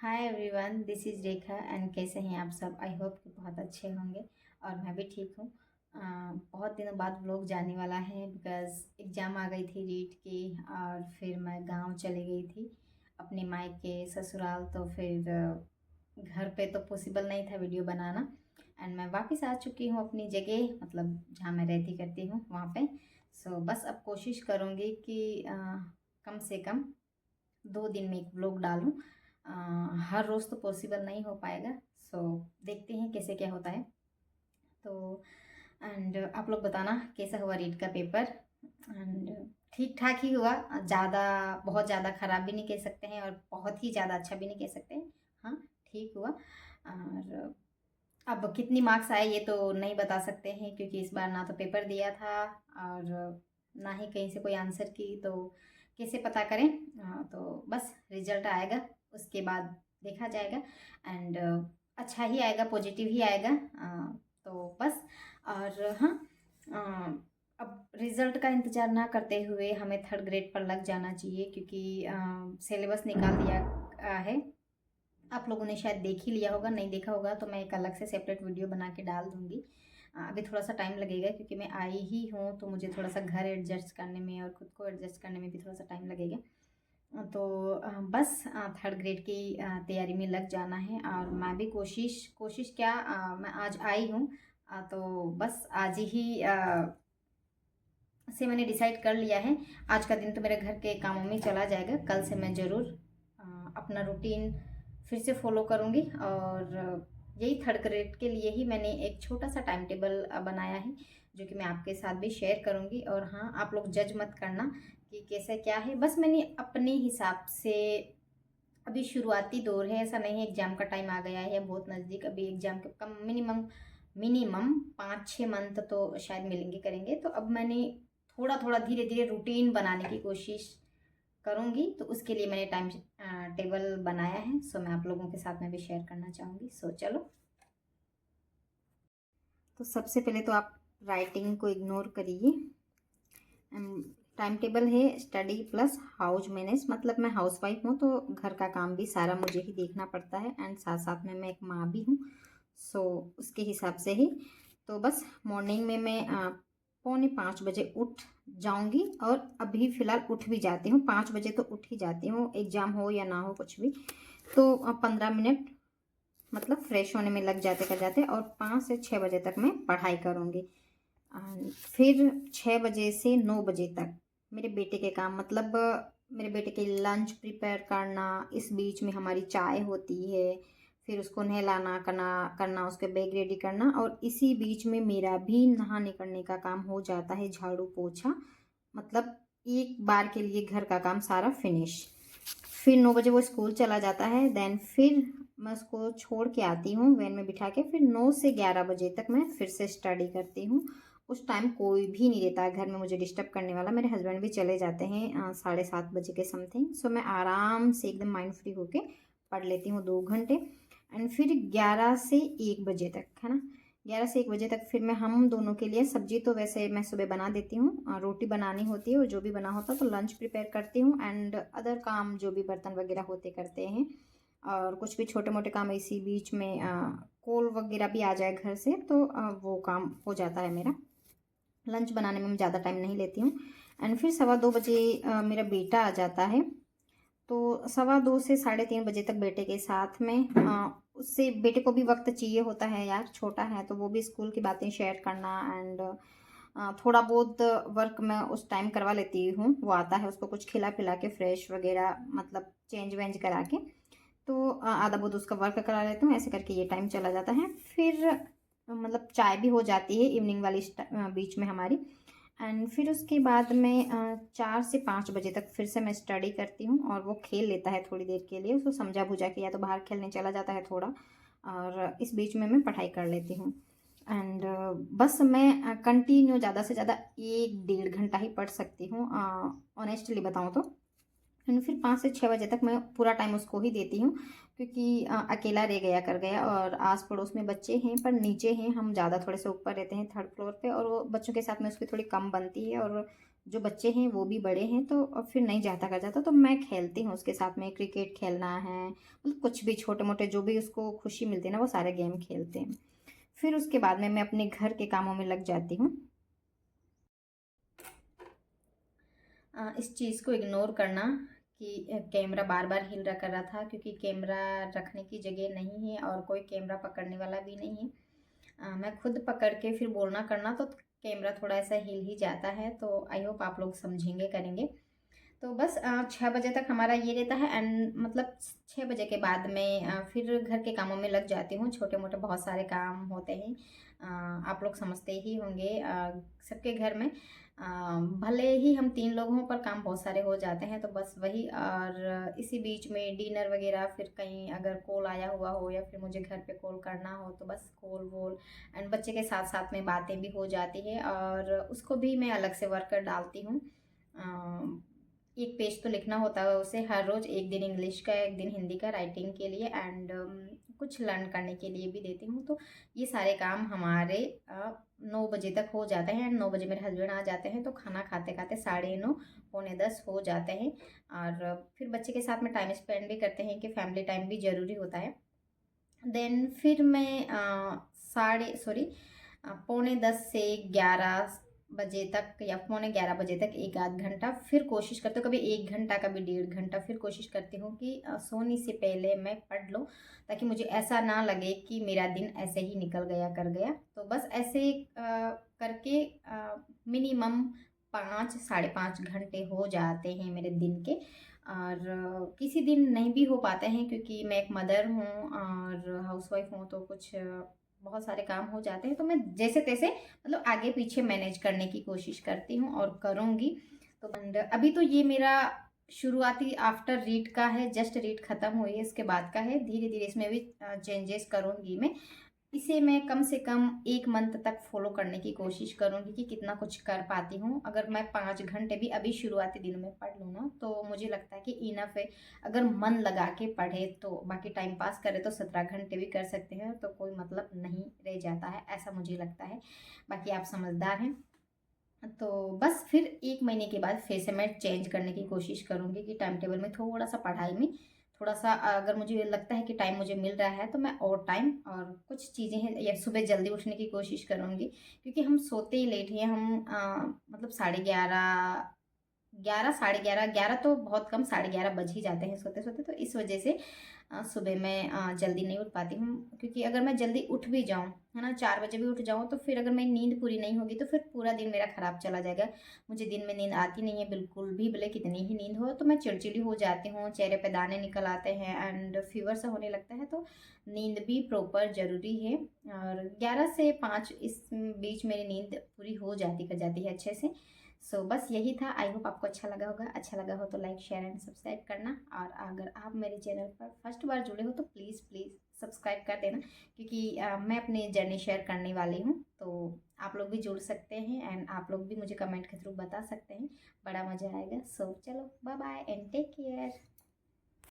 Hi everyone, this is Rekha and कैसे हैं आप सब। आई होप कि बहुत अच्छे होंगे और मैं भी ठीक हूँ। बहुत दिनों बाद व्लॉग जाने वाला है बिकॉज़ एग्ज़ाम आ गई थी रीट की और फिर मैं गांव चली गई थी अपने मायके ससुराल। तो फिर घर पे तो पॉसिबल नहीं था वीडियो बनाना एंड मैं वापस आ चुकी हूँ अपनी जगह, मतलब जहाँ मैं रहती करती हूँ वहाँ पे। सो बस अब कोशिश करूँगी कि कम से कम 2 दिन में एक व्लॉग डालूँ। हर रोज़ तो पॉसिबल नहीं हो पाएगा। सो देखते हैं कैसे क्या होता है। तो एंड आप लोग बताना कैसा हुआ रीड का पेपर। एंड ठीक ठाक ही हुआ, ज़्यादा बहुत ज़्यादा ख़राब भी नहीं कह सकते हैं और बहुत ही ज़्यादा अच्छा भी नहीं कह सकते हैं। हाँ, ठीक हुआ। और अब कितनी मार्क्स आए ये तो नहीं बता सकते हैं क्योंकि इस बार ना तो पेपर दिया था और ना ही कहीं से कोई आंसर की, तो कैसे पता करें। तो बस रिजल्ट आएगा उसके बाद देखा जाएगा एंड अच्छा ही आएगा, पॉजिटिव ही आएगा। तो बस। और हाँ, अब रिजल्ट का इंतज़ार ना करते हुए हमें थर्ड ग्रेड पर लग जाना चाहिए क्योंकि सिलेबस निकाल दिया है। आप लोगों ने शायद देख ही लिया होगा, नहीं देखा होगा तो मैं एक अलग से सेपरेट वीडियो बना के डाल दूँगी। अभी थोड़ा सा टाइम लगेगा क्योंकि मैं आई ही हूँ तो मुझे थोड़ा सा घर एडजस्ट करने में और ख़ुद को एडजस्ट करने में भी थोड़ा सा टाइम लगेगा। तो बस थर्ड ग्रेड की तैयारी में लग जाना है और मैं भी कोशिश कोशिश क्या, मैं आज आई हूँ तो बस आज ही से मैंने डिसाइड कर लिया है। आज का दिन तो मेरे घर के कामों में चला जाएगा, कल से मैं ज़रूर अपना रूटीन फिर से फॉलो करूँगी। और यही थर्ड ग्रेड के लिए ही मैंने एक छोटा सा टाइम टेबल बनाया है जो कि मैं आपके साथ भी शेयर करूँगी। और हाँ, आप लोग जज मत करना कि कैसे क्या है, बस मैंने अपने हिसाब से। अभी शुरुआती दौर है, ऐसा नहीं है एग्ज़ाम का टाइम आ गया है बहुत नज़दीक। अभी एग्ज़ाम के कम मिनिमम मिनिमम 5-6 मंथ तो शायद मिलेंगे करेंगे। तो अब मैंने थोड़ा थोड़ा धीरे धीरे रूटीन बनाने की कोशिश करूँगी, तो उसके लिए मैंने टाइम टेबल बनाया है। सो मैं आप लोगों के साथ में भी शेयर करना चाहूँगी। सो चलो, तो सबसे पहले तो आप राइटिंग को इग्नोर करिए। टाइम टेबल है स्टडी प्लस हाउस मैनेज, मतलब मैं हाउस वाइफ हूँ तो घर का काम भी सारा मुझे ही देखना पड़ता है एंड साथ साथ में मैं एक माँ भी हूँ। सो उसके हिसाब से ही तो बस मॉर्निंग में मैं 4:45 उठ जाऊंगी और अभी फ़िलहाल उठ भी जाती हूँ। 5 बजे तो उठ ही जाती हूँ, एग्ज़ाम हो या ना हो कुछ भी। तो 15 मिनट मतलब फ्रेश होने में लग जाते कर जाते और 5 से 6 बजे तक मैं पढ़ाई करूँगी। फिर 6 बजे से 9 बजे तक मेरे बेटे के काम, मतलब मेरे बेटे के लंच प्रिपेयर करना, इस बीच में हमारी चाय होती है, फिर उसको नहलाना करना करना उसके बैग रेडी करना और इसी बीच में मेरा भी नहाने करने का काम हो जाता है, झाड़ू पोछा, मतलब एक बार के लिए घर का काम सारा फिनिश। फिर 9 बजे वो स्कूल चला जाता है, देन फिर मैं उसको छोड़ के आती हूँ वैन में बिठा के। फिर 9 से 11 बजे तक मैं फिर से स्टडी करती हूँ। उस टाइम कोई भी नहीं रहता है घर में मुझे डिस्टर्ब करने वाला। मेरे हस्बैंड भी चले जाते हैं 7:30 बजे के समथिंग। सो मैं आराम से एकदम माइंड फ्री होके पढ़ लेती हूँ 2 घंटे। एंड फिर 11 से 1 बजे तक, है ना, 11 से 1 बजे तक फिर मैं हम दोनों के लिए सब्जी तो वैसे मैं सुबह बना देती हूँ, रोटी बनानी होती है और जो भी बना होता है तो लंच प्रिपेयर करती हूँ एंड अदर काम जो भी बर्तन वगैरह होते करते हैं। और कुछ भी छोटे मोटे काम इसी बीच में कॉल वगैरह भी आ जाए घर से तो वो काम हो जाता है मेरा। लंच बनाने में मैं ज़्यादा टाइम नहीं लेती हूँ। एंड फिर 2:15 बजे मेरा बेटा आ जाता है, तो 2:15 से 3:30 बजे तक बेटे के साथ में उससे बेटे को भी वक्त चाहिए होता है यार, छोटा है तो वो भी स्कूल की बातें शेयर करना एंड थोड़ा बहुत वर्क मैं उस टाइम करवा लेती हूँ। वो आता है, उसको कुछ खिला पिला के फ्रेश वगैरह, मतलब चेंज वेंज करा के, तो आधा बहुत उसका वर्क करा लेती हूँ। ऐसे करके ये टाइम चला जाता है। फिर मतलब चाय भी हो जाती है इवनिंग वाली बीच में हमारी। एंड फिर उसके बाद में 4 से 5 बजे तक फिर से मैं स्टडी करती हूँ और वो खेल लेता है थोड़ी देर के लिए, उसको समझा बुझा के या तो बाहर खेलने चला जाता है थोड़ा, और इस बीच में मैं पढ़ाई कर लेती हूँ। एंड बस मैं कंटिन्यू ज़्यादा से ज़्यादा 1-1.5 घंटा ही पढ़ सकती हूँ ऑनेस्टली बताऊँ तो। एंड फिर 5 से 6 बजे तक मैं पूरा टाइम उसको ही देती हूँ क्योंकि अकेला रह गया कर गया और आस पड़ोस में बच्चे हैं पर नीचे हैं, हम ज़्यादा थोड़े से ऊपर रहते हैं थर्ड फ्लोर पे, और वो बच्चों के साथ में उसकी थोड़ी कम बनती है और जो बच्चे हैं वो भी बड़े हैं, तो अब फिर नहीं जाता कर जाता, तो मैं खेलती हूँ उसके साथ में। क्रिकेट खेलना है, मतलब कुछ भी छोटे मोटे जो भी उसको खुशी मिलती है ना, वो सारे गेम खेलते हैं। फिर उसके बाद में मैं अपने घर के कामों में लग जाती हूँ। इस चीज़ को इग्नोर करना कि कैमरा बार बार हिल रहा कर रहा था, क्योंकि कैमरा रखने की जगह नहीं है और कोई कैमरा पकड़ने वाला भी नहीं है। मैं खुद पकड़ के फिर बोलना करना, तो कैमरा थोड़ा ऐसा हिल ही जाता है। तो आई होप आप लोग समझेंगे, करेंगे। तो बस 6 बजे तक हमारा ये रहता है, एंड मतलब 6 बजे के बाद में फिर घर के कामों में लग जाती हूँ। छोटे मोटे बहुत सारे काम होते हैं, आप लोग समझते ही होंगे। सबके घर में भले ही हम 3 लोग हों, पर काम बहुत सारे हो जाते हैं, तो बस वही। और इसी बीच में डिनर वगैरह, फिर कहीं अगर कॉल आया हुआ हो या फिर मुझे घर पे कॉल करना हो, तो बस कॉल वॉल, एंड बच्चे के साथ साथ में बातें भी हो जाती है, और उसको भी मैं अलग से वर्क डालती हूँ। एक पेज तो लिखना होता है उसे हर रोज़, एक दिन इंग्लिश का, एक दिन हिंदी का, राइटिंग के लिए, एंड कुछ लर्न करने के लिए भी देती हूँ। तो ये सारे काम हमारे 9 बजे तक हो जाते हैं, एंड 9 बजे मेरे हस्बैंड आ जाते हैं, तो खाना खाते खाते 9:30 पौने 10 हो जाते हैं। और फिर बच्चे के साथ में टाइम स्पेंड भी करते हैं, कि फैमिली टाइम भी ज़रूरी होता है। देन फिर मैं पौने 10 से 11 बजे तक, या पौने 11 बजे तक एक आध घंटा फिर कोशिश करती हूँ, कभी 1 घंटा, कभी 1.5 घंटा, फिर कोशिश करती हूँ कि सोने से पहले मैं पढ़ लूँ, ताकि मुझे ऐसा ना लगे कि मेरा दिन ऐसे ही निकल गया कर गया। तो बस ऐसे करके मिनिमम 5 साढ़े 5 घंटे हो जाते हैं मेरे दिन के। और किसी दिन नहीं भी हो पाते हैं, क्योंकि मैं एक मदर हूँ और हाउसवाइफ हूँ, तो कुछ बहुत सारे काम हो जाते हैं, तो मैं जैसे तैसे मतलब आगे पीछे मैनेज करने की कोशिश करती हूँ और करूँगी। तो अभी तो ये मेरा शुरुआती आफ्टर रीड का है, जस्ट रीड ख़त्म हुई है, इसके बाद का है। धीरे धीरे इसमें भी चेंजेस करूँगी मैं। इसे मैं कम से कम 1 मंथ तक फॉलो करने की कोशिश करूँगी कि कितना कुछ कर पाती हूँ। अगर मैं 5 घंटे भी अभी शुरुआती दिनों में पढ़ लूँ ना, तो मुझे लगता है कि इनफ है। अगर मन लगा के पढ़े, तो बाकी टाइम पास करे तो 17 घंटे भी कर सकते हैं, तो कोई मतलब नहीं रह जाता है, ऐसा मुझे लगता है। बाकी आप समझदार हैं। तो बस फिर 1 महीने के बाद फिर से मैं चेंज करने की कोशिश करूँगी, कि टाइम टेबल में थोड़ा-सा पढ़ाई में थोड़ा-सा, अगर मुझे लगता है कि टाइम मुझे मिल रहा है, तो मैं और टाइम और कुछ चीज़ें हैं, या सुबह जल्दी उठने की कोशिश करूँगी, क्योंकि हम सोते ही लेट हैं। हम मतलब 11:30, 11 साढ़े 11, 11 तो बहुत कम, 11:30 बज ही जाते हैं सोते-सोते। तो इस वजह से सुबह मैं जल्दी नहीं उठ पाती हूँ, क्योंकि अगर मैं जल्दी उठ भी जाऊँ, है ना, 4 बजे भी उठ जाऊँ, तो फिर अगर मेरी नींद पूरी नहीं होगी, तो फिर पूरा दिन मेरा खराब चला जाएगा। मुझे दिन में नींद आती नहीं है बिल्कुल भी, भले कितनी ही नींद हो, तो मैं चिड़चिड़ी हो जाती हूँ, चेहरे पे दाने निकल आते हैं, एंड फीवर सा होने लगता है। तो नींद भी प्रॉपर ज़रूरी है, और 11 से 5 इस बीच मेरी नींद पूरी हो जाती है अच्छे से। सो बस यही था। आई होप आपको अच्छा लगा होगा। अच्छा लगा हो तो लाइक शेयर एंड सब्सक्राइब करना, और अगर आप मेरे चैनल पर फर्स्ट बार जुड़े हो, तो प्लीज़ प्लीज़ सब्सक्राइब कर देना, क्योंकि मैं अपनी जर्नी शेयर करने वाली हूँ। तो आप लोग भी जुड़ सकते हैं, एंड आप लोग भी मुझे कमेंट के थ्रू बता सकते हैं, बड़ा मज़ा आएगा। सो चलो, bye bye and take care.